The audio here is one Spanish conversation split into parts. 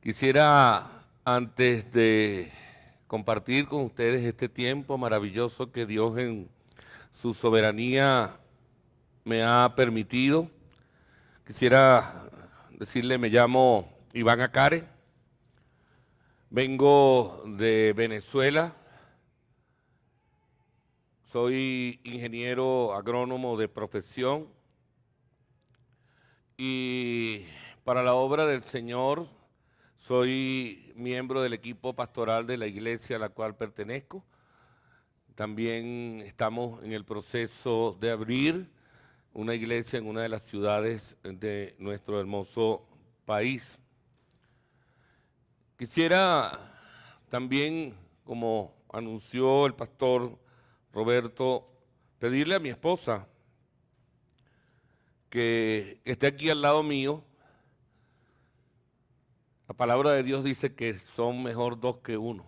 Quisiera, antes de compartir con ustedes este tiempo maravilloso que Dios en su soberanía me ha permitido, quisiera decirle, me llamo Iván Acare, vengo de Venezuela, soy ingeniero agrónomo de profesión y para la obra del Señor soy miembro del equipo pastoral de la iglesia a la cual pertenezco. También estamos en el proceso de abrir una iglesia en una de las ciudades de nuestro hermoso país. Quisiera también, como anunció el pastor Roberto, pedirle a mi esposa que esté aquí al lado mío. La palabra de Dios dice que son mejor dos que uno.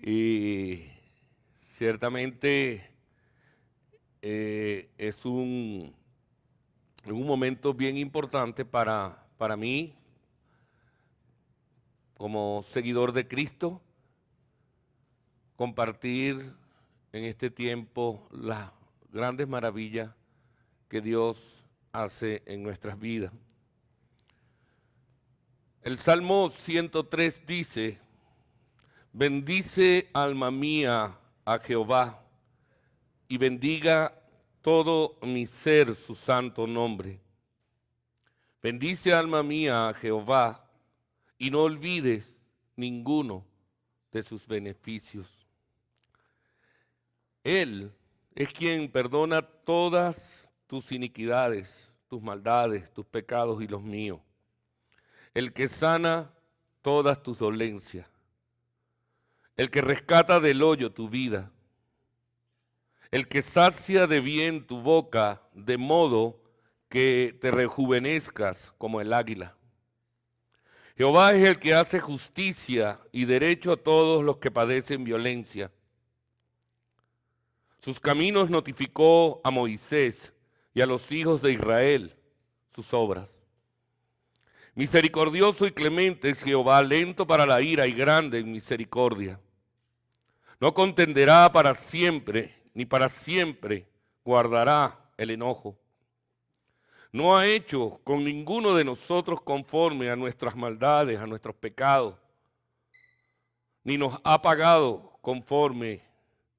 Y ciertamente es un momento bien importante para mí, como seguidor de Cristo, compartir en este tiempo las grandes maravillas que Dios hace en nuestras vidas. El Salmo 103 dice: bendice alma mía a Jehová y bendiga todo mi ser su santo nombre. Bendice alma mía a Jehová y no olvides ninguno de sus beneficios. Él es quien perdona todas tus iniquidades, tus maldades, tus pecados y los míos. El que sana todas tus dolencias. El que rescata del hoyo tu vida. El que sacia de bien tu boca, de modo que te rejuvenezcas como el águila. Jehová es el que hace justicia y derecho a todos los que padecen violencia. Sus caminos notificó a Moisés y a los hijos de Israel sus obras. Misericordioso y clemente es Jehová, lento para la ira y grande en misericordia. No contenderá para siempre, ni para siempre guardará el enojo. No ha hecho con ninguno de nosotros conforme a nuestras maldades, a nuestros pecados, ni nos ha pagado conforme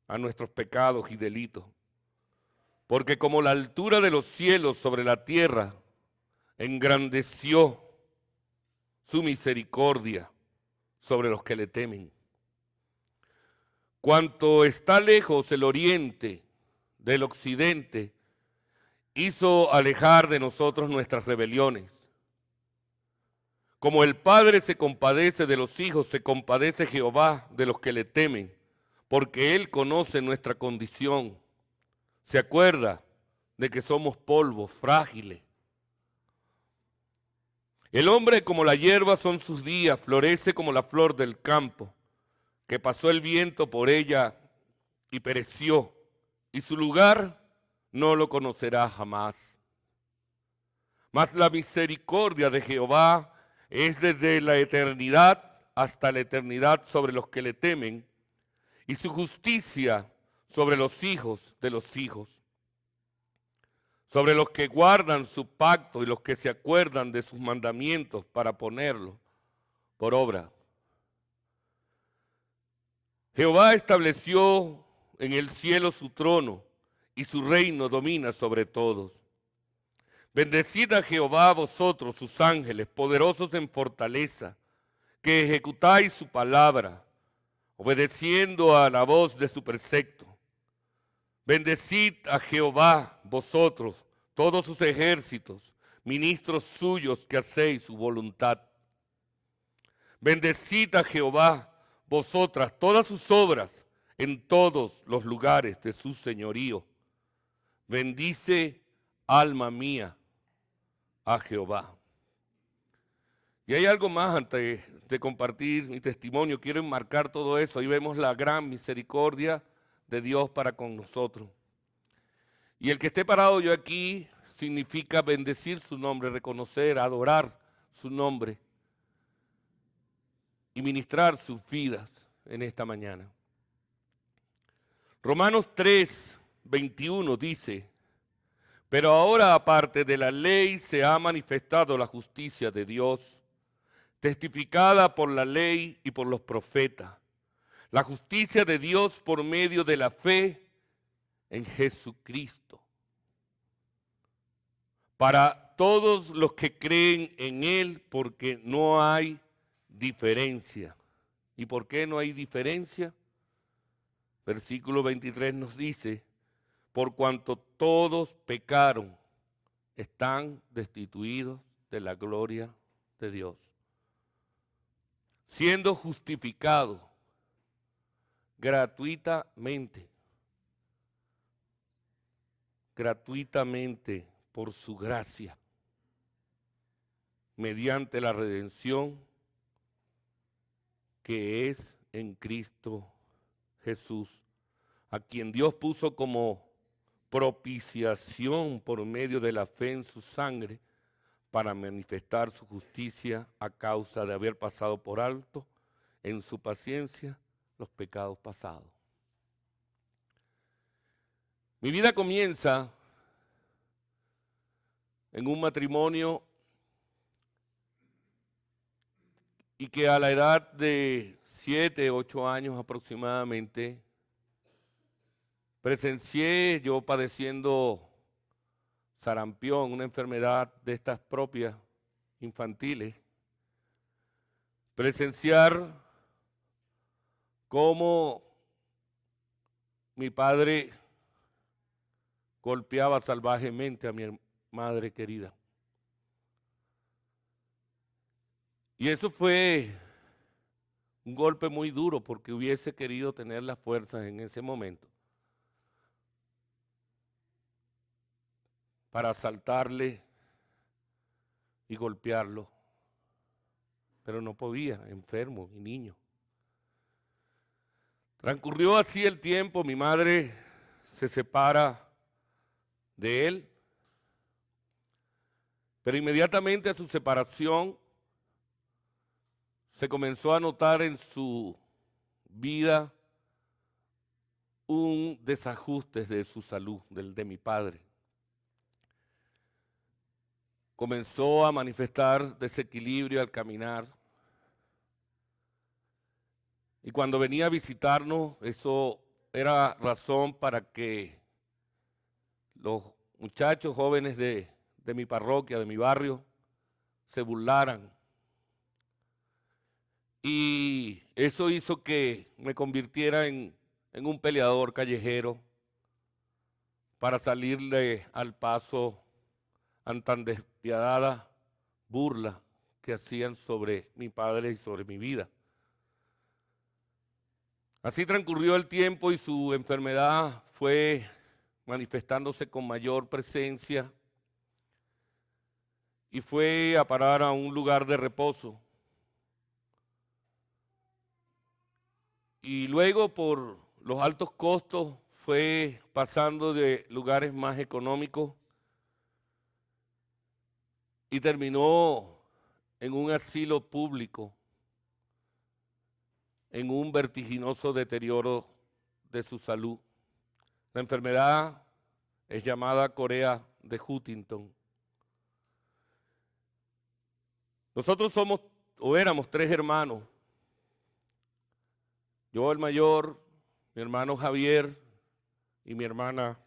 a nuestros pecados y delitos. Porque como la altura de los cielos sobre la tierra, engrandeció su misericordia sobre los que le temen. Cuanto está lejos el oriente del occidente, hizo alejar de nosotros nuestras rebeliones. Como el Padre se compadece de los hijos, se compadece Jehová de los que le temen, porque Él conoce nuestra condición. Se acuerda de que somos polvo, frágiles. El hombre como la hierba son sus días, florece como la flor del campo, que pasó el viento por ella y pereció, y su lugar no lo conocerá jamás. Mas la misericordia de Jehová es desde la eternidad hasta la eternidad sobre los que le temen, y su justicia sobre los hijos de los hijos, sobre los que guardan su pacto y los que se acuerdan de sus mandamientos para ponerlo por obra. Jehová estableció en el cielo su trono y su reino domina sobre todos. Bendecid a Jehová vosotros, sus ángeles, poderosos en fortaleza, que ejecutáis su palabra, obedeciendo a la voz de su precepto. Bendecid a Jehová vosotros, todos sus ejércitos, ministros suyos que hacéis su voluntad. Bendecid a Jehová vosotras, todas sus obras, en todos los lugares de su señorío. Bendice, alma mía, a Jehová. Y hay algo más antes de compartir mi testimonio. Quiero enmarcar todo eso. Ahí vemos la gran misericordia de Dios para con nosotros. Y el que esté parado yo aquí significa bendecir su nombre, reconocer, adorar su nombre. y ministrar sus vidas en esta mañana. Romanos 3:21 dice: pero ahora, aparte de la ley, se ha manifestado la justicia de Dios, testificada por la ley y por los profetas. La justicia de Dios por medio de la fe en Jesucristo. Para todos los que creen en Él, porque no hay diferencia. ¿Y por qué no hay diferencia? Versículo 23 nos dice: por cuanto todos pecaron, están destituidos de la gloria de Dios, siendo justificados gratuitamente por su gracia, mediante la redención que es en Cristo Jesús, a quien Dios puso como propiciación por medio de la fe en su sangre, para manifestar su justicia a causa de haber pasado por alto en su paciencia los pecados pasados. Mi vida comienza en un matrimonio y que a la edad de 7, 8 años aproximadamente, presencié yo padeciendo sarampión, una enfermedad de estas propias infantiles, presenciar cómo mi padre golpeaba salvajemente a mi madre querida. Y eso fue un golpe muy duro, porque hubiese querido tener las fuerzas en ese momento para asaltarle y golpearlo, pero no podía, enfermo y niño. Transcurrió así el tiempo, mi madre se separa de él, pero inmediatamente a su separación se comenzó a notar en su vida un desajuste de su salud, del de mi padre. Comenzó a manifestar desequilibrio al caminar. Y cuando venía a visitarnos, eso era razón para que los muchachos jóvenes de mi parroquia, de mi barrio, se burlaran. Y eso hizo que me convirtiera en un peleador callejero para salirle al paso a tan despiadada burla que hacían sobre mi padre y sobre mi vida. Así transcurrió el tiempo y su enfermedad fue manifestándose con mayor presencia y fue a parar a un lugar de reposo. Y luego, por los altos costos, fue pasando de lugares más económicos y terminó en un asilo público, en un vertiginoso deterioro de su salud. La enfermedad es llamada Corea de Huntington. Nosotros somos o éramos 3 hermanos. Yo el mayor, mi hermano Javier y mi hermana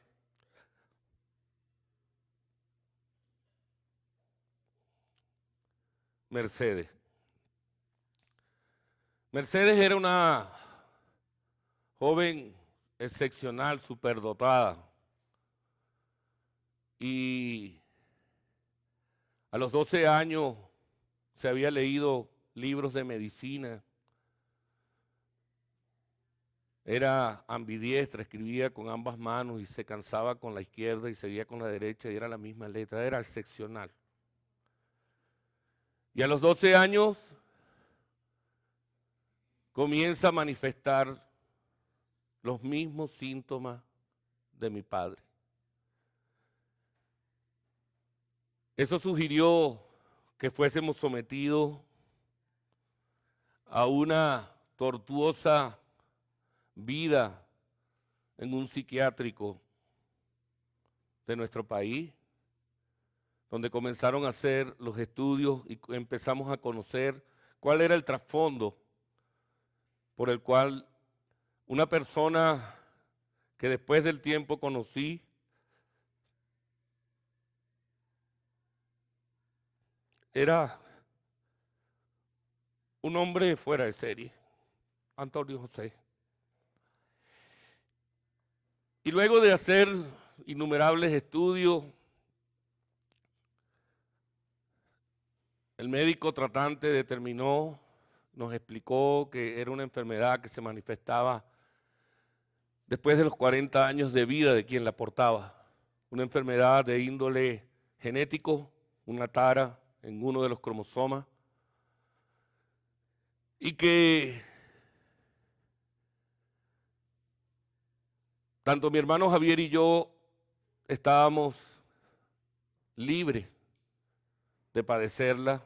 Mercedes. Mercedes era una joven excepcional, superdotada. Y a los 12 años se había leído libros de medicina. Era ambidiestra, escribía con ambas manos y se cansaba con la izquierda y seguía con la derecha y era la misma letra, era excepcional. Y a los 12 años comienza a manifestar los mismos síntomas de mi padre. Eso sugirió que fuésemos sometidos a una tortuosa vida en un psiquiátrico de nuestro país, donde comenzaron a hacer los estudios y empezamos a conocer cuál era el trasfondo por el cual una persona que después del tiempo conocí era un hombre fuera de serie, Antonio José. Y luego de hacer innumerables estudios, el médico tratante determinó, nos explicó que era una enfermedad que se manifestaba después de los 40 años de vida de quien la portaba. Una enfermedad de índole genético, una tara en uno de los cromosomas, y que tanto mi hermano Javier y yo estábamos libres de padecerla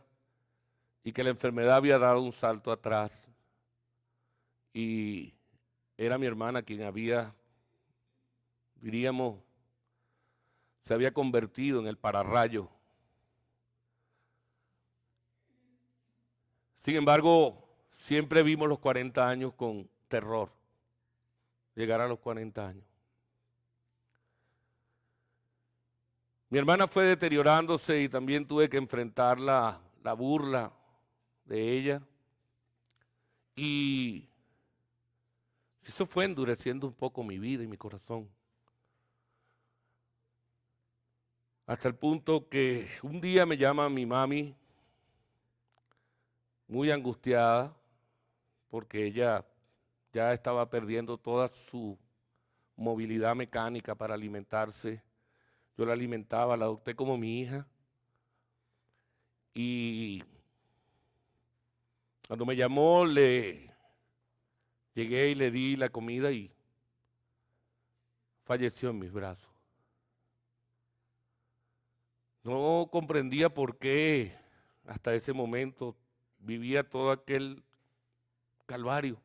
y que la enfermedad había dado un salto atrás y era mi hermana quien había, diríamos, se había convertido en el pararrayo. Sin embargo, siempre vimos los 40 años con terror, llegar a los 40 años. Mi hermana fue deteriorándose y también tuve que enfrentar la burla de ella. Y eso fue endureciendo un poco mi vida y mi corazón. Hasta el punto que un día me llama mi mami, muy angustiada, porque ella ya estaba perdiendo toda su movilidad mecánica para alimentarse. Yo la alimentaba, la adopté como mi hija. Y cuando me llamó, le llegué y le di la comida y falleció en mis brazos. No comprendía por qué hasta ese momento vivía todo aquel calvario.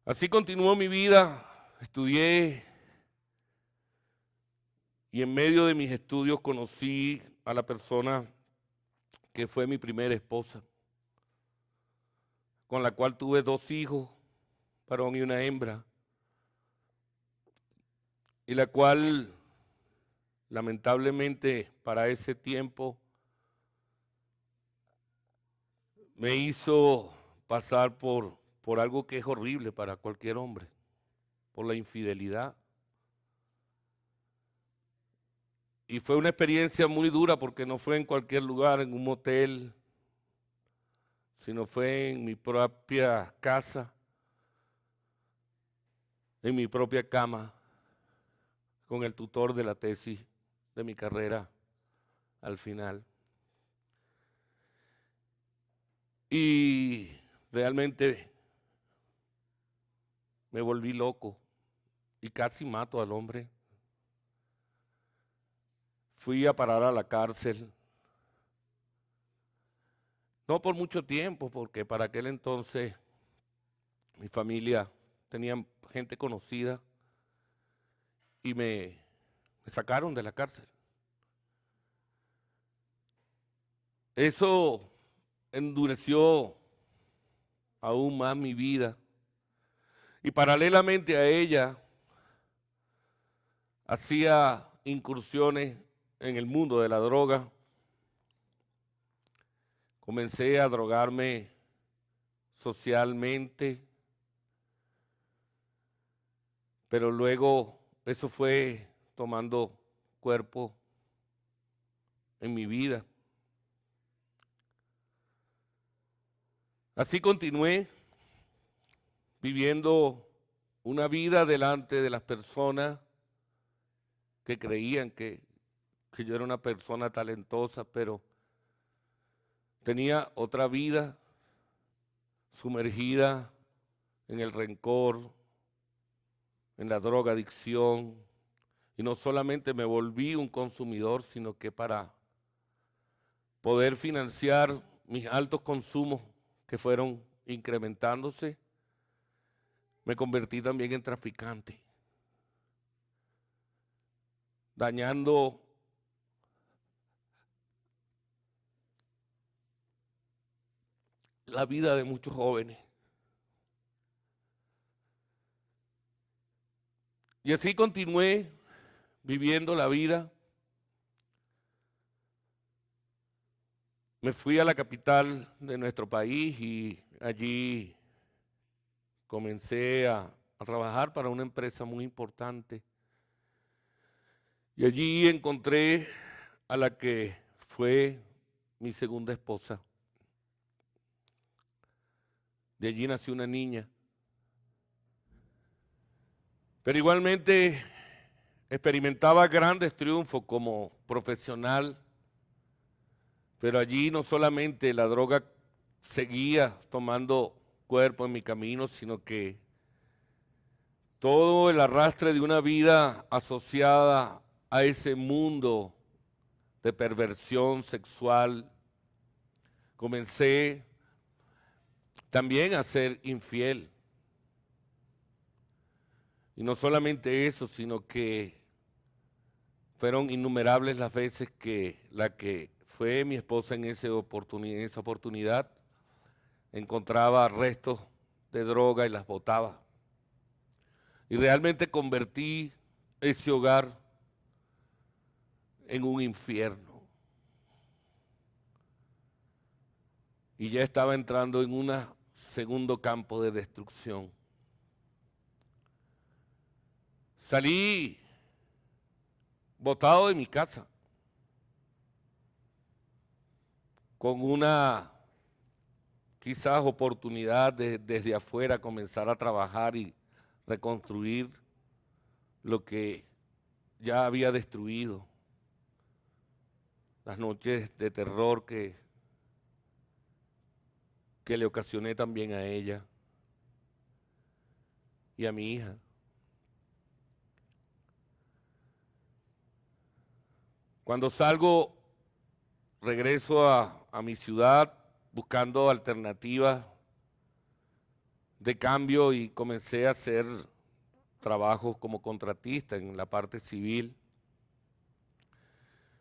Así continuó mi vida, estudié y en medio de mis estudios conocí a la persona que fue mi primera esposa, con la cual tuve 2 hijos, varón y una hembra, y la cual lamentablemente para ese tiempo me hizo pasar por algo que es horrible para cualquier hombre, por la infidelidad. Y fue una experiencia muy dura porque no fue en cualquier lugar, en un motel, sino fue en mi propia casa, en mi propia cama, con el tutor de la tesis de mi carrera al final. Y realmente me volví loco y casi mato al hombre. Fui a parar a la cárcel. No por mucho tiempo, porque para aquel entonces mi familia tenía gente conocida y me sacaron de la cárcel. Eso endureció aún más mi vida. Y paralelamente a ella, hacía incursiones en el mundo de la droga. Comencé a drogarme socialmente, pero luego eso fue tomando cuerpo en mi vida. Así continué viviendo una vida delante de las personas que creían que yo era una persona talentosa, pero tenía otra vida sumergida en el rencor, en la drogadicción, y no solamente me volví un consumidor, sino que para poder financiar mis altos consumos que fueron incrementándose, me convertí también en traficante, dañando la vida de muchos jóvenes. Y así continué viviendo la vida. Me fui a la capital de nuestro país y allí comencé a trabajar para una empresa muy importante. Y allí encontré a la que fue mi segunda esposa. De allí nació una niña. Pero igualmente experimentaba grandes triunfos como profesional. Pero allí no solamente la droga seguía tomando cuerpo en mi camino, sino que todo el arrastre de una vida asociada a ese mundo de perversión sexual, comencé también a ser infiel. Y no solamente eso, sino que fueron innumerables las veces que la que fue mi esposa en esa oportunidad encontraba restos de droga y las botaba. Y realmente convertí ese hogar en un infierno. Y ya estaba entrando en un segundo campo de destrucción. Salí botado de mi casa con una quizás oportunidad de desde afuera comenzar a trabajar y reconstruir lo que ya había destruido. Las noches de terror que le ocasioné también a ella y a mi hija. Cuando salgo, regreso a mi ciudad buscando alternativas de cambio y comencé a hacer trabajos como contratista en la parte civil.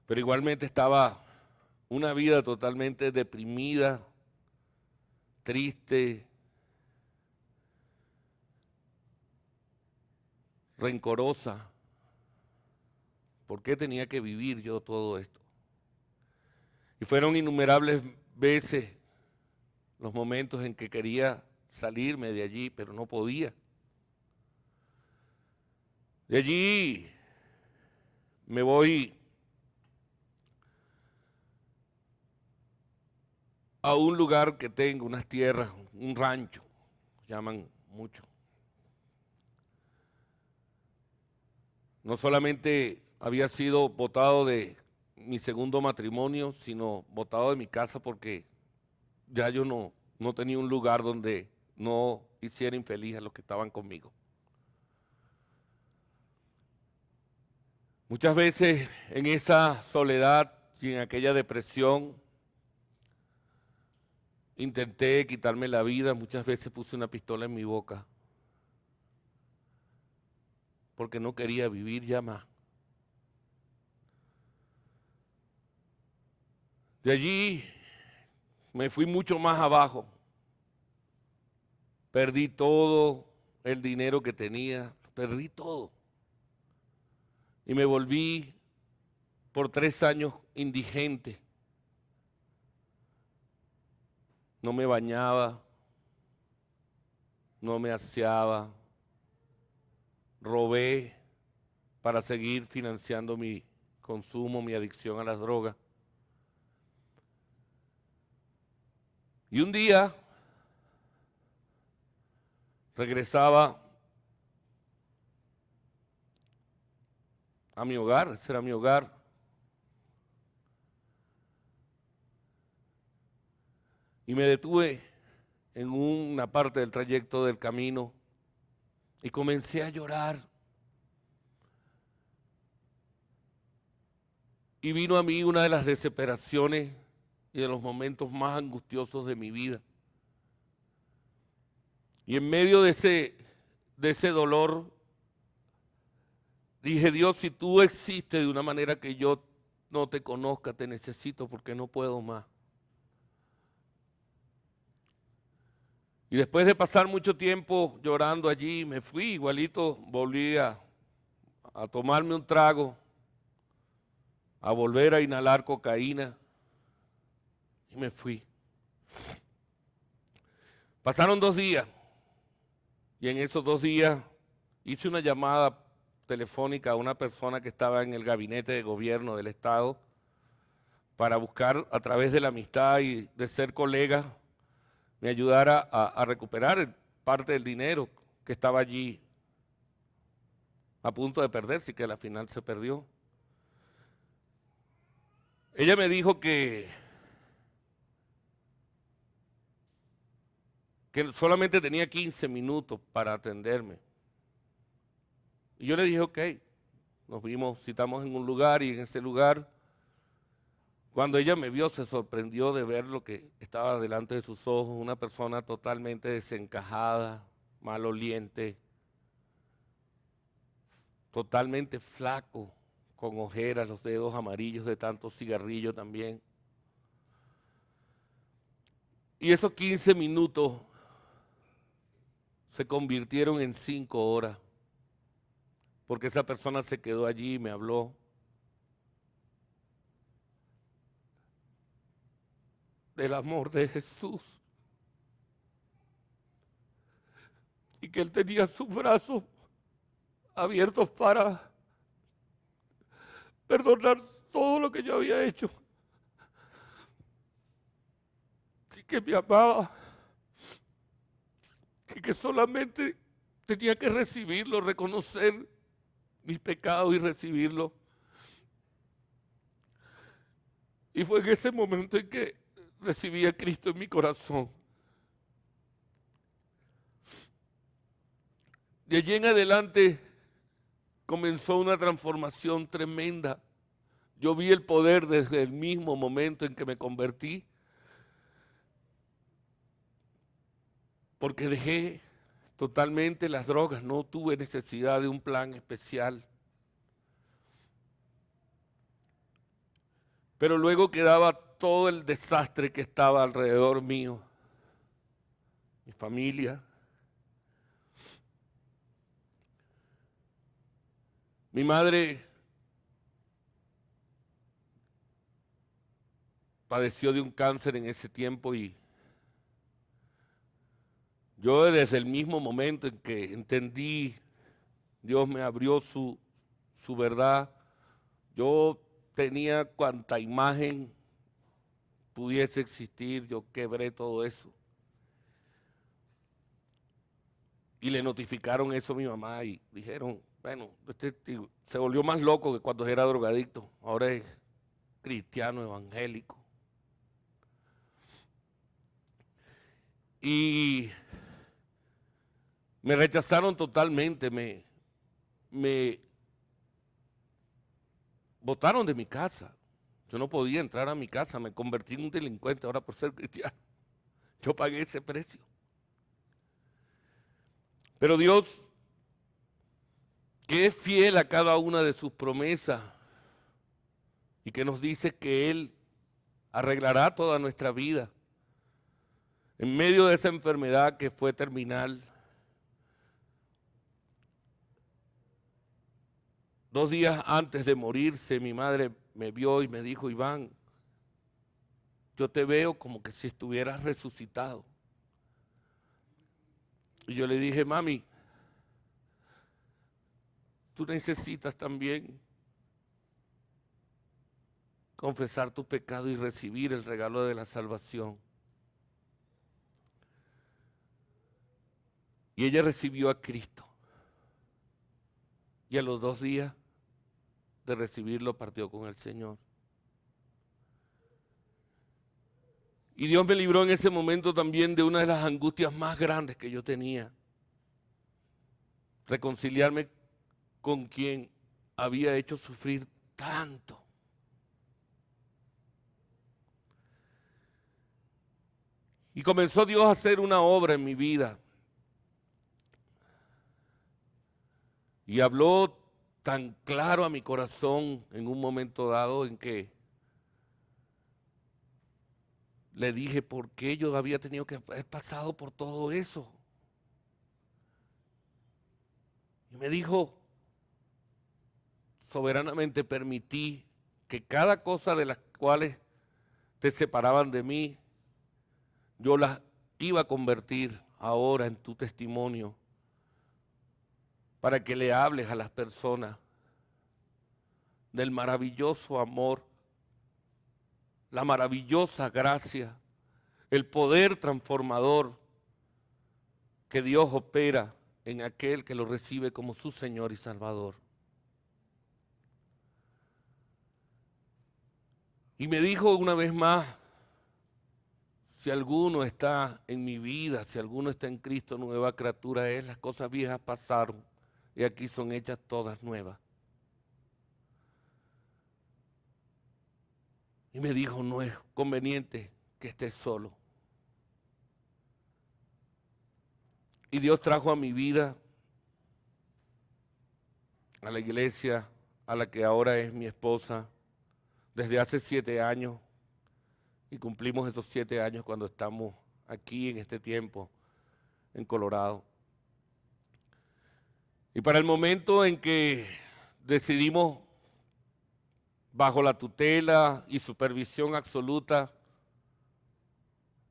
Pero igualmente estaba una vida totalmente deprimida, triste, rencorosa. ¿Por qué tenía que vivir yo todo esto? Y fueron innumerables veces los momentos en que quería salirme de allí, pero no podía. De allí me voy a un lugar que tengo, unas tierras, un rancho, llaman mucho. No solamente había sido botado de mi segundo matrimonio, sino botado de mi casa porque ya yo no tenía un lugar donde no hiciera infeliz a los que estaban conmigo. Muchas veces en esa soledad y en aquella depresión intenté quitarme la vida, muchas veces puse una pistola en mi boca porque no quería vivir ya más. De allí me fui mucho más abajo. Perdí todo el dinero que tenía, perdí todo. Y me volví por 3 años indigente. No me bañaba, no me aseaba, robé para seguir financiando mi consumo, mi adicción a las drogas. Y un día regresaba a mi hogar, ese era mi hogar. Y me detuve en una parte del trayecto del camino y comencé a llorar. Y vino a mí una de las desesperaciones y de los momentos más angustiosos de mi vida. Y en medio de ese dolor, dije, Dios, si tú existes de una manera que yo no te conozca, te necesito porque no puedo más. Y después de pasar mucho tiempo llorando allí, me fui igualito, volví a tomarme un trago, a volver a inhalar cocaína y me fui. Pasaron 2 días y en esos 2 días hice una llamada telefónica a una persona que estaba en el gabinete de gobierno del Estado para buscar a través de la amistad y de ser colega me ayudara a recuperar parte del dinero que estaba allí a punto de perderse y que al final se perdió. Ella me dijo que solamente tenía 15 minutos para atenderme. Y yo le dije, ok, nos vimos, citamos en un lugar y en ese lugar, cuando ella me vio, se sorprendió de ver lo que estaba delante de sus ojos, una persona totalmente desencajada, maloliente, totalmente flaco, con ojeras, los dedos amarillos de tanto cigarrillo también. Y esos 15 minutos se convirtieron en 5 horas, porque esa persona se quedó allí y me habló del amor de Jesús y que Él tenía sus brazos abiertos para perdonar todo lo que yo había hecho y que me amaba y que solamente tenía que recibirlo, reconocer mis pecados y recibirlo. Y fue en ese momento en que recibí a Cristo en mi corazón. De allí en adelante comenzó una transformación tremenda. Yo vi el poder desde el mismo momento en que me convertí, porque dejé totalmente las drogas, no tuve necesidad de un plan especial. Pero luego quedaba todo el desastre que estaba alrededor mío, mi familia, mi madre padeció de un cáncer en ese tiempo y yo desde el mismo momento en que entendí, Dios me abrió su verdad, yo tenía cuanta imagen pudiese existir, yo quebré todo eso. Y le notificaron eso a mi mamá y dijeron, bueno, este tío se volvió más loco que cuando era drogadicto, ahora es cristiano evangélico. Y me rechazaron totalmente, me botaron de mi casa. Yo no podía entrar a mi casa, me convertí en un delincuente ahora por ser cristiano. Yo pagué ese precio. Pero Dios, que es fiel a cada una de sus promesas y que nos dice que Él arreglará toda nuestra vida, en medio de esa enfermedad que fue terminal, 2 días antes de morirse, mi madre me vio y me dijo, Iván, yo te veo como que si estuvieras resucitado. Y yo le dije, mami, tú necesitas también confesar tu pecado y recibir el regalo de la salvación. Y ella recibió a Cristo. Y a los 2 días de recibirlo partió con el Señor. Y Dios me libró en ese momento también de una de las angustias más grandes que yo tenía. Reconciliarme con quien había hecho sufrir tanto. Y comenzó Dios a hacer una obra en mi vida. Y habló tan claro a mi corazón en un momento dado en que le dije por qué yo había tenido que haber pasado por todo eso. Y me dijo, soberanamente permití que cada cosa de las cuales te separaban de mí, yo las iba a convertir ahora en tu testimonio para que le hables a las personas del maravilloso amor, la maravillosa gracia, el poder transformador que Dios opera en aquel que lo recibe como su Señor y Salvador. Y me dijo una vez más, si alguno está en mi vida, si alguno está en Cristo, nueva criatura es, las cosas viejas pasaron y aquí son hechas todas nuevas. Y me dijo, no es conveniente que estés solo. Y Dios trajo a mi vida, a la iglesia, a la que ahora es mi esposa, desde hace 7 años. Y cumplimos esos 7 años cuando estamos aquí en este tiempo, en Colorado. Y para el momento en que decidimos, bajo la tutela y supervisión absoluta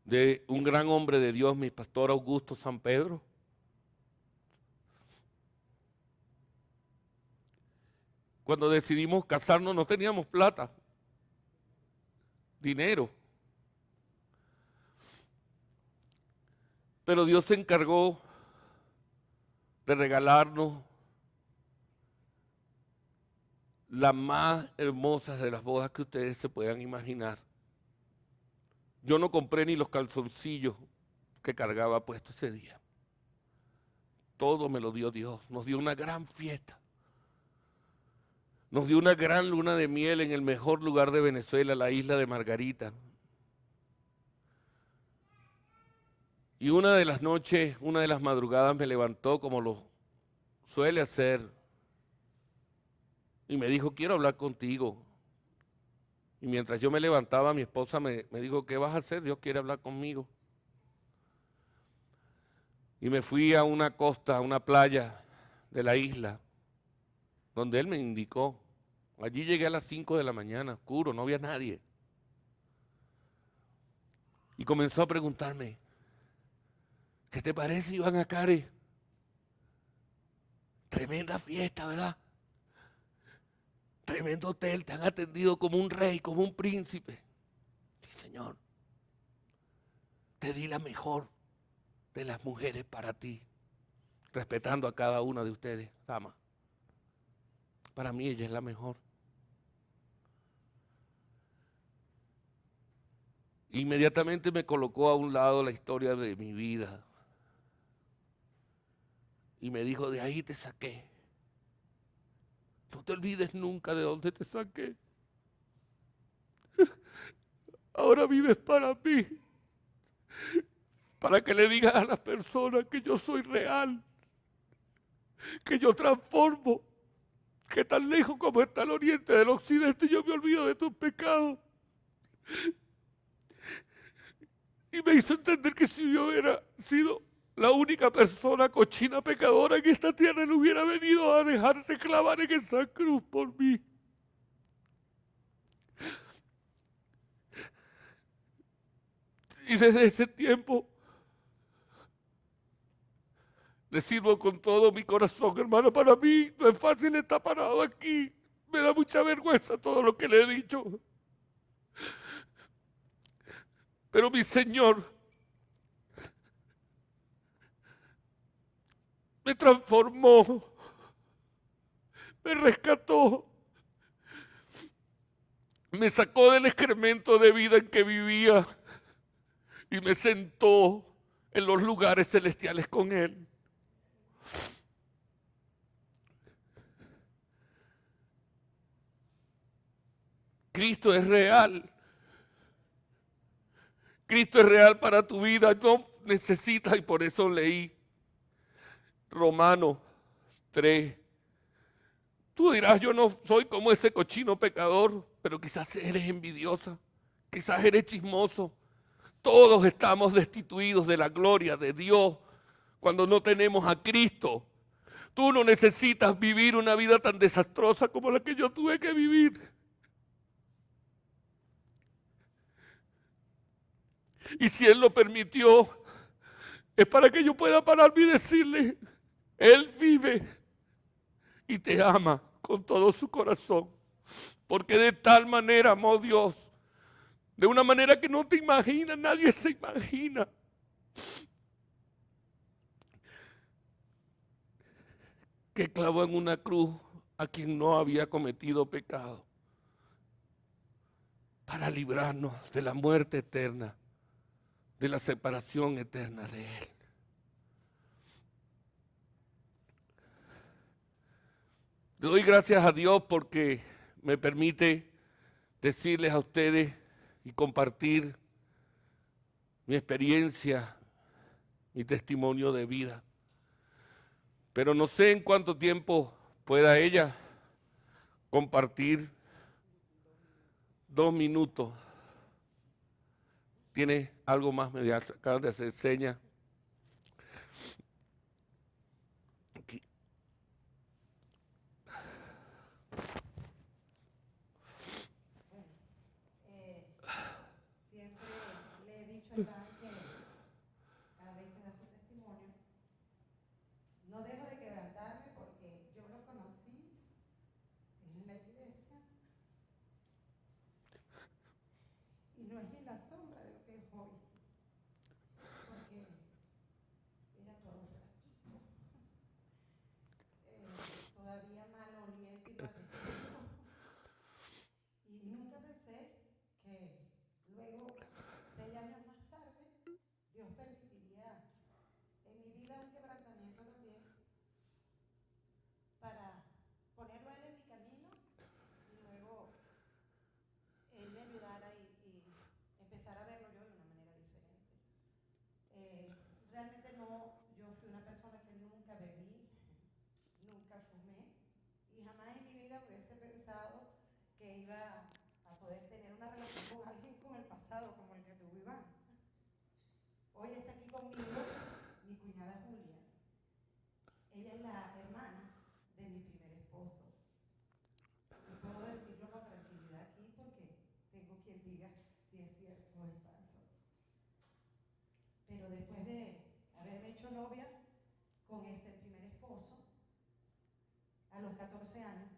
de un gran hombre de Dios, mi pastor Augusto San Pedro, cuando decidimos casarnos no teníamos plata, dinero. Pero Dios se encargó de regalarnos las más hermosas de las bodas que ustedes se puedan imaginar. Yo no compré ni los calzoncillos que cargaba puesto ese día. Todo me lo dio Dios. Nos dio una gran fiesta. Nos dio una gran luna de miel en el mejor lugar de Venezuela, la isla de Margarita. Y una de las noches, una de las madrugadas me levantó como lo suele hacer y me dijo, quiero hablar contigo. Y mientras yo me levantaba, mi esposa me dijo, ¿qué vas a hacer? Dios quiere hablar conmigo. Y me fui a una costa, a una playa de la isla, donde él me indicó. Allí llegué a las 5 de la mañana, oscuro, no había nadie. Y comenzó a preguntarme, ¿qué te parece, Iván Acari? Tremenda fiesta, ¿verdad? Tremendo hotel, te han atendido como un rey, como un príncipe. Sí, Señor. Te di la mejor de las mujeres para ti, respetando a cada una de ustedes, dama. Para mí ella es la mejor. Inmediatamente me colocó a un lado la historia de mi vida. Y me dijo, de ahí te saqué. No te olvides nunca de dónde te saqué. Ahora vives para mí. Para que le digas a las personas que yo soy real. Que yo transformo. Que tan lejos como está el oriente del occidente, yo me olvido de tus pecados. Y me hizo entender que si yo hubiera sido la única persona cochina pecadora en esta tierra, él hubiera venido a dejarse clavar en esa cruz por mí. Y desde ese tiempo le sirvo con todo mi corazón, hermano. Para mí no es fácil estar parado aquí. Me da mucha vergüenza todo lo que le he dicho. Pero mi Señor me transformó, me rescató, me sacó del excremento de vida en que vivía y me sentó en los lugares celestiales con Él. Cristo es real. Cristo es real para tu vida. No necesitas, y por eso leí Romanos 3, Tú dirás, yo no soy como ese cochino pecador, pero quizás eres envidiosa, quizás eres chismoso. Todos estamos destituidos de la gloria de Dios cuando no tenemos a Cristo. Tú no necesitas vivir una vida tan desastrosa como la que yo tuve que vivir. Y si Él lo permitió, es para que yo pueda pararme y decirle, Él vive y te ama con todo su corazón. Porque de tal manera amó Dios, de una manera que no te imaginas, nadie se imagina. Que clavó en una cruz a quien no había cometido pecado para librarnos de la muerte eterna, de la separación eterna de Él. Le doy gracias a Dios porque me permite decirles a ustedes y compartir mi experiencia, mi testimonio de vida. Pero no sé en cuánto tiempo pueda ella compartir. 2 minutos. ¿Tiene algo más? Me acaban de hacer señas. Aquí. Siempre le he dicho a Iván que cada vez que da su testimonio, no dejo de quebrantarme porque yo lo conocí en la iglesia y no es ni la sombra de lo que es hoy, porque era todo flaquito, todavía maloliente y patético. Y nunca pensé que luego, 6 años más tarde, Dios permitiría en mi vida un quebrantamiento también para ponerlo a él en mi camino y luego él me ayudara y empezar a verlo yo de una manera diferente. Realmente no, yo fui una persona que nunca bebí, nunca fumé y jamás en mi vida hubiese pensado que iba a poder tener una relación con alguien con el pasado como el que tuvo Iván. Hoy está aquí conmigo mi cuñada Julia. Ella es la hermana de mi primer esposo. Y puedo decirlo con tranquilidad aquí porque tengo quien diga si es cierto o es falso. Pero después de haberme hecho novia con ese primer esposo, a los 14 años,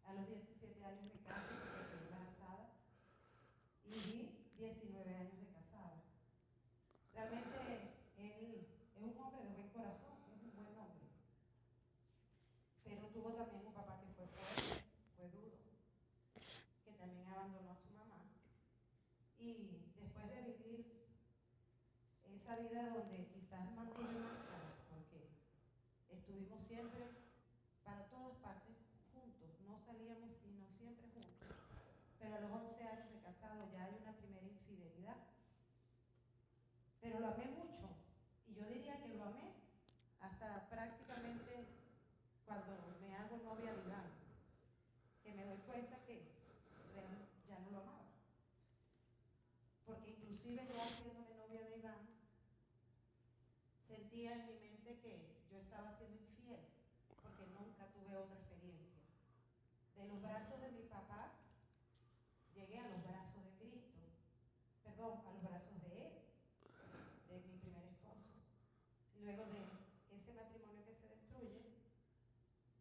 a los 17 años me caso porque quedé embarazada y viví 19 años de casada. Realmente él es un hombre de buen corazón, es un buen hombre, pero tuvo también un papá que fue fuerte, fue duro, que también abandonó a su mamá. Y después de vivir esa vida donde quizás mantuve máscaras, porque estuvimos siempre para todas partes juntos, no salíamos sino siempre juntos, pero a los 11 años de casado ya hay una primera infidelidad. Pero lo amé mucho, y yo diría que lo amé hasta prácticamente cuando me hago novia de Iván, que me doy cuenta que ya no lo amaba. Porque inclusive yo haciéndome novia de Iván, sentía en mi mente que yo estaba siendo infiel, porque nunca tuve otra experiencia. De los brazos de mi papá, llegué a los brazos de Cristo, perdón, a los brazos de él, de mi primer esposo. Luego de ese matrimonio que se destruye,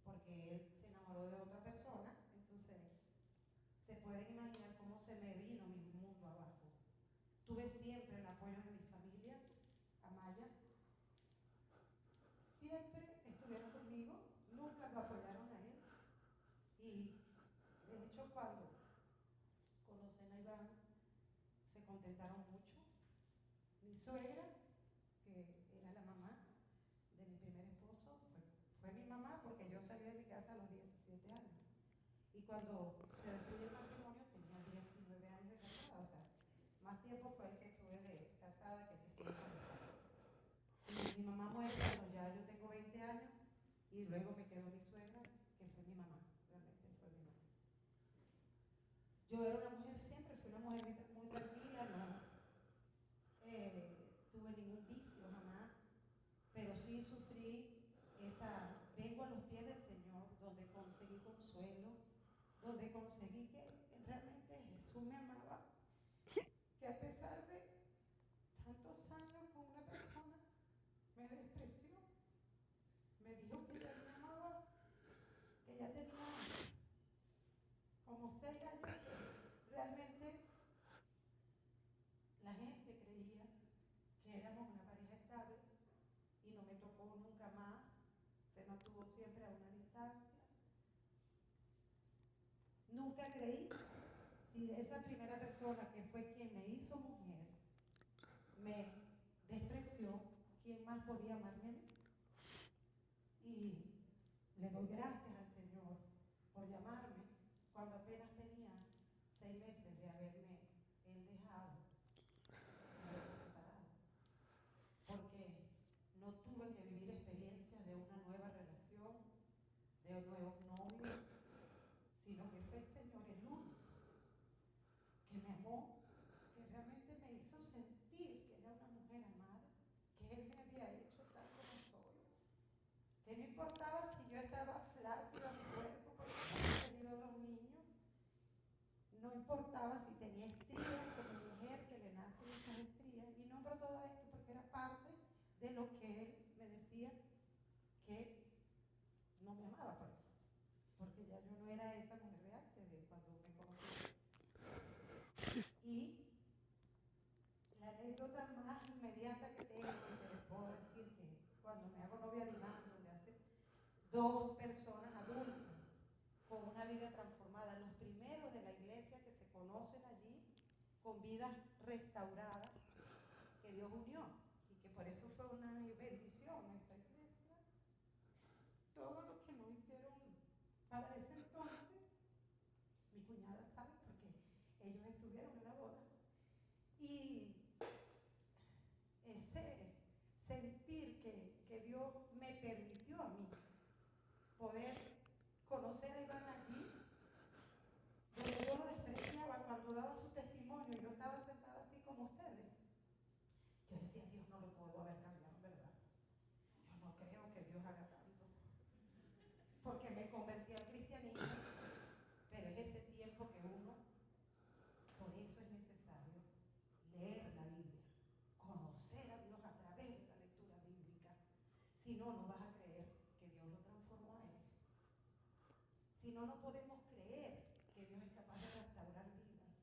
porque él se enamoró de otra persona, entonces se pueden imaginar cómo se me vino mi mundo abajo. Tuve siempre el apoyo de mi familia, Amaya, siempre estuvieron conmigo, nunca lo apoyaron a él. Y de hecho cuando conocen a Iván, se contentaron mucho. Mi suegra, que era la mamá de mi primer esposo, fue mi mamá porque yo salí de mi casa a los 17 años. Y cuando se destruye el matrimonio tenía 19 años de casada, o sea, más tiempo fue el que tuve de casada que el que estuve con mi papá. Y mi mamá muere cuando ya yo tengo 20 años y luego me quedó mi suegra, que fue mi mamá. Yo era una mujer, siempre fui una mujer muy tranquila, no tuve ningún vicio jamás, pero sí sufrí vengo a los pies del Señor, donde conseguí consuelo, donde conseguí que realmente Jesús me amaba, que a pesar de tantos años con una persona, me despreció, me dijo que ya me amaba, que ya tenía como 6 años que realmente la gente creía que éramos una pareja estable y no me tocó nunca más, se mantuvo siempre a una distancia. Nunca creí si esa primera persona que fue quien me hizo mujer me despreció, ¿quién más podía amarme a mí? Y le doy gracias al Señor por llamarme cuando apenas tenía 6 meses de haberme él dejado, de habernos separado, porque no tuve que vivir experiencias de una nueva relación, de nuevos novios, sino que fue el Señor el único que me amó, que realmente me hizo sentir que era una mujer amada, que Él me había hecho tal como soy, que no importaba si yo estaba flácida mi cuerpo porque había tenido 2 niños, no importaba si tenía estrías como mujer que le nacen esas estrías, y nombro todo esto porque era parte de lo que Él me decía, que no me amaba por eso, porque ya yo no era esa mujer de antes, de cuando me conocí. Y la anécdota más inmediata que tengo y que les puedo decir que cuando me hago novia de Iván, donde hace 2 personas adultas con una vida transformada, los primeros de la iglesia que se conocen allí con vidas restauradas que Dios unió y que por eso fue una bendición nuestra iglesia. Todo lo que nos hicieron para ese entonces, mi cuñada sabe porque ellos estuvieron en la boda. Y ese sentir que Dios me permitió a mí poder conocer a Iván allí, donde yo lo despreciaba cuando daba su testimonio, yo estaba sentada así como ustedes. Yo decía, Dios no lo puedo haber cambiado, ¿verdad? Yo no creo que Dios haga tanto, porque me convertí al cristianismo, pero es ese tiempo que uno, por eso es necesario leer la Biblia, conocer a Dios a través de la lectura bíblica. Si no, no vas a creer que Dios lo transformó a él. Si no, no podemos creer que Dios es capaz de restaurar vidas.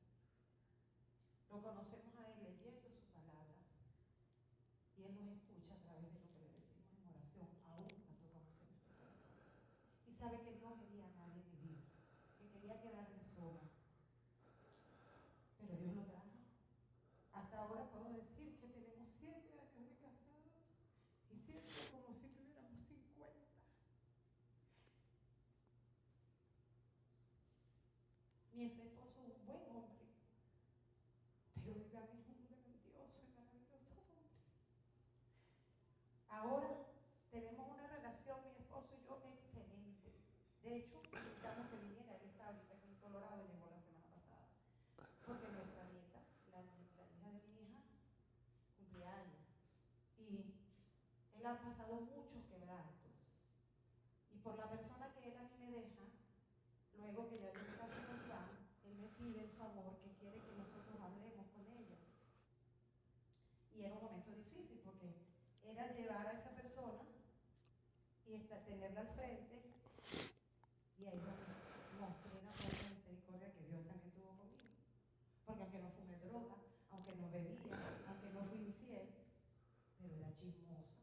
Lo conocemos a él leyendo su palabra y él nos escucha a través de lo que le decimos en oración, aún cuando conocemos nuestro corazón. Y sabe que no quería a nadie en mi vida, que quería quedarme sola. Pero Dios lo trajo. Hasta ahora puedo decir que tenemos 7 años de casados y siento como si tuviéramos 50. Mi ex esposo es un buen hombre, pero Iván es un grandioso y maravilloso hombre. Ahora tenemos una relación, mi esposo y yo, excelente. De hecho, necesitamos que viniera, él está ahorita aquí en Colorado, llegó la semana pasada, porque nuestra nieta, la hija de mi hija, cumplía años. Y él ha pasado muchos quebrantos. Y por la persona que él a mí me deja, luego que ya yo me casé con Iván, él me pide el favor que quiere que nosotros hablemos con ella. Y era un momento difícil porque era llevar a esa persona y tenerla al frente, y ahí mostré la fuerza de misericordia que Dios también tuvo conmigo. Porque aunque no fumé droga, aunque no bebía, aunque no fui infiel, pero era chismosa,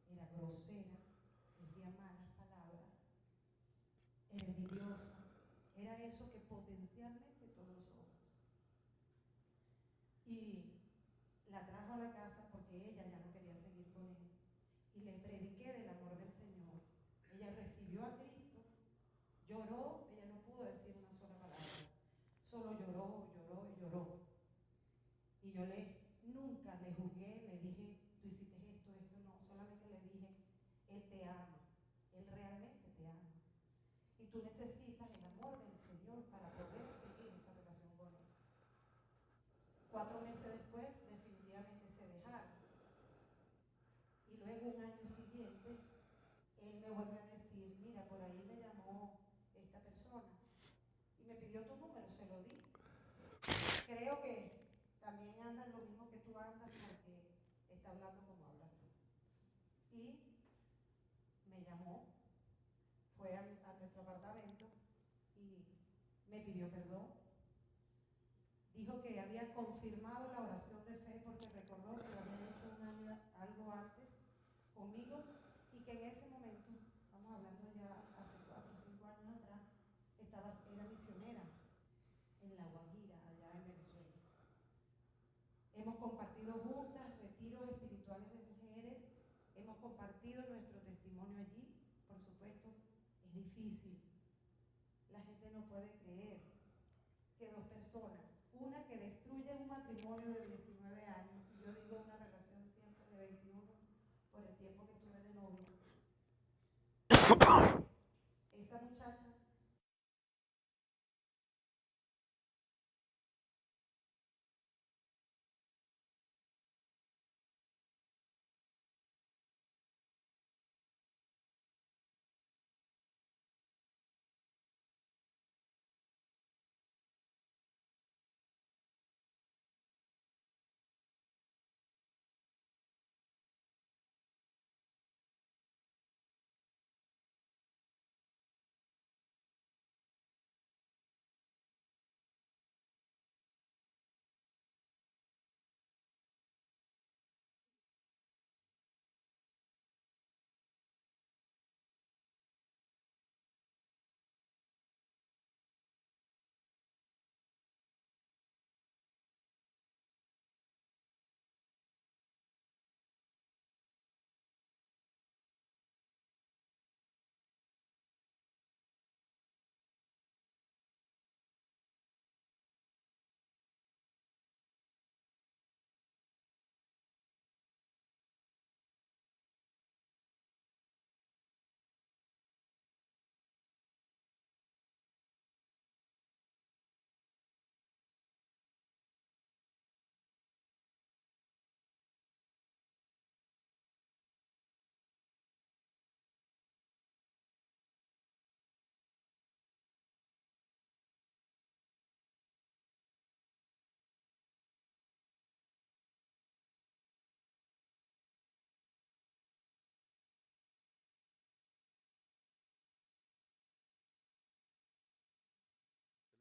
era grosera, decía malas palabras, era envidiosa, era eso que potencialmente todos somos. Y la trajo a la casa porque ella ya no quería seguir con él. Y le prediqué del amor del Señor. Ella recibió a Cristo, lloró, ella no pudo decir una sola palabra. Solo lloró, lloró y lloró. Y yo nunca le juzgué, le dije, tú hiciste esto, no. Solamente le dije, Él te ama. Él realmente te ama. Y tú necesitas el amor del Señor para poder seguir esa relación 4 meses después, definitivamente se dejaron. Y luego, un año siguiente, él me vuelve a decir, mira, por ahí me llamó esta persona y me pidió tu número, se lo di. Creo que también anda en lo mismo que tú andas porque está hablando como hablas tú. Y me llamó, fue a nuestro apartamento y me pidió perdón. Dijo que había confirmado la oración de fe porque recordó que lo había hecho un año, algo antes conmigo, y que en ese momento, estamos hablando ya hace 4 o 5 años atrás, era misionera en La Guajira, allá en Venezuela. Hemos compartido juntas retiros espirituales de mujeres, hemos compartido nuestro testimonio allí. Por supuesto, es difícil. La gente no puede creer que dos personas, una que destruye un matrimonio de 19 años, y yo digo una relación siempre de 21 por el tiempo que tuve de novio, esa muchacha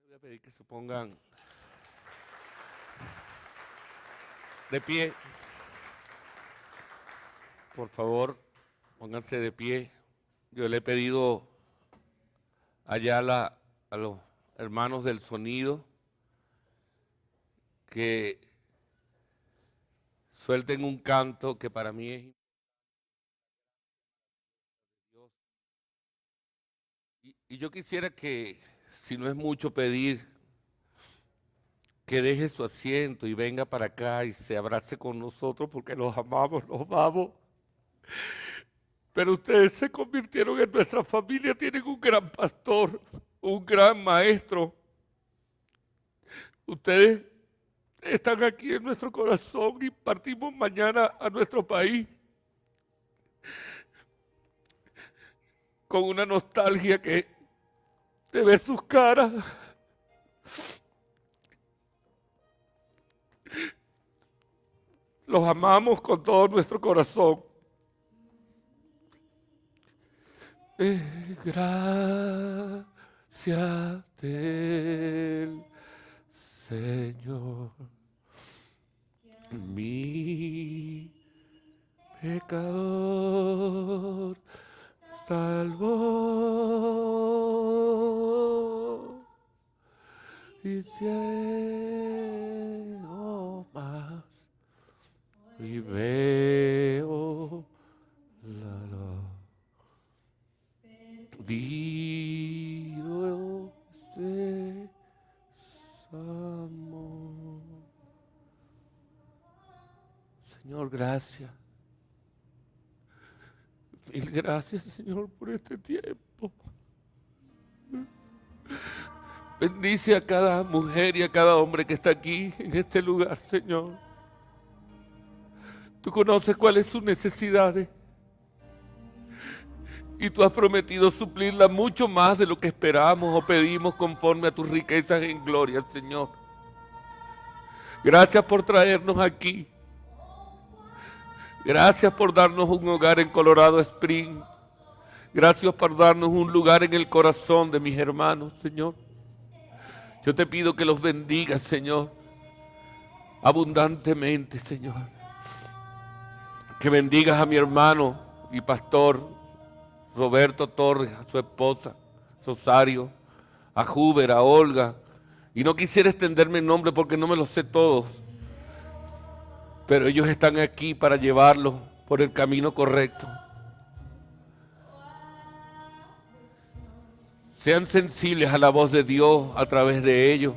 Le voy a pedir que se pongan de pie. Por favor, pónganse de pie. Yo le he pedido allá a los hermanos del sonido que suelten un canto que para mí es Dios. Y yo quisiera que, si no es mucho pedir, que deje su asiento y venga para acá y se abrace con nosotros porque los amamos, los vamos. Pero ustedes se convirtieron en nuestra familia, tienen un gran pastor, un gran maestro. Ustedes están aquí en nuestro corazón y partimos mañana a nuestro país con una nostalgia que de ver sus caras. Los amamos con todo nuestro corazón. Gracias del Señor, mi pecador salvó y ciego más y veo la luz. Dios es amor. Señor, gracias. Mil gracias, Señor, por este tiempo. Bendice a cada mujer y a cada hombre que está aquí en este lugar, Señor. Tú conoces cuáles son sus necesidades. Y tú has prometido suplirla mucho más de lo que esperamos o pedimos conforme a tus riquezas en gloria, Señor. Gracias por traernos aquí. Gracias por darnos un hogar en Colorado Springs. Gracias por darnos un lugar en el corazón de mis hermanos, Señor. Yo te pido que los bendigas, Señor, abundantemente, Señor. Que bendigas a mi hermano y pastor Roberto Torres, a su esposa, Rosario, a Huber, a Olga. Y no quisiera extenderme el nombre porque no me los sé todos. Pero ellos están aquí para llevarlos por el camino correcto. Sean sensibles a la voz de Dios a través de ellos.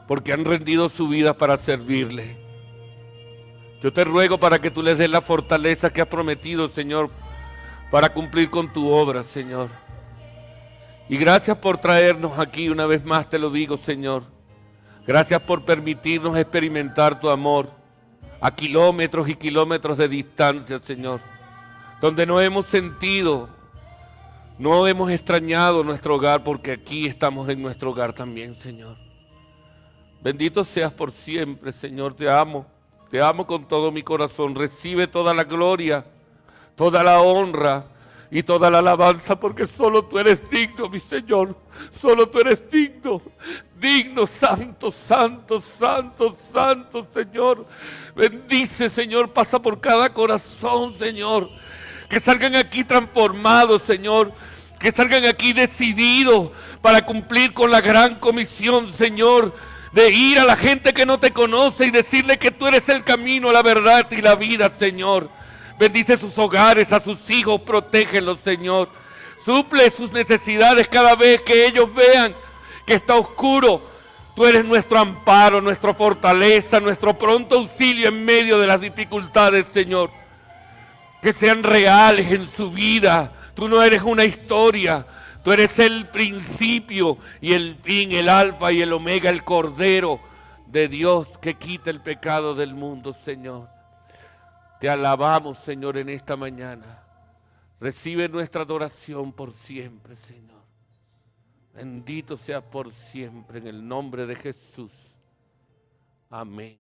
Porque han rendido su vida para servirle. Yo te ruego para que tú les des la fortaleza que has prometido, Señor, para cumplir con tu obra, Señor. Y gracias por traernos aquí una vez más, te lo digo, Señor. Gracias por permitirnos experimentar tu amor a kilómetros y kilómetros de distancia, Señor. Donde no hemos sentido, no hemos extrañado nuestro hogar, porque aquí estamos en nuestro hogar también, Señor. Bendito seas por siempre, Señor, te amo. Te amo con todo mi corazón. Recibe toda la gloria, toda la honra y toda la alabanza, porque solo tú eres digno, mi Señor. Solo tú eres digno. Digno, santo, santo, santo, santo, Señor. Bendice, Señor. Pasa por cada corazón, Señor. Que salgan aquí transformados, Señor. Que salgan aquí decididos para cumplir con la gran comisión, Señor, de ir a la gente que no te conoce y decirle que tú eres el camino, la verdad y la vida, Señor. Bendice sus hogares, a sus hijos, protégelos, Señor. Suple sus necesidades cada vez que ellos vean que está oscuro. Tú eres nuestro amparo, nuestra fortaleza, nuestro pronto auxilio en medio de las dificultades, Señor. Que sean reales en su vida. Tú no eres una historia. Tú eres el principio y el fin, el alfa y el omega, el Cordero de Dios que quita el pecado del mundo, Señor. Te alabamos, Señor, en esta mañana. Recibe nuestra adoración por siempre, Señor. Bendito sea por siempre en el nombre de Jesús. Amén.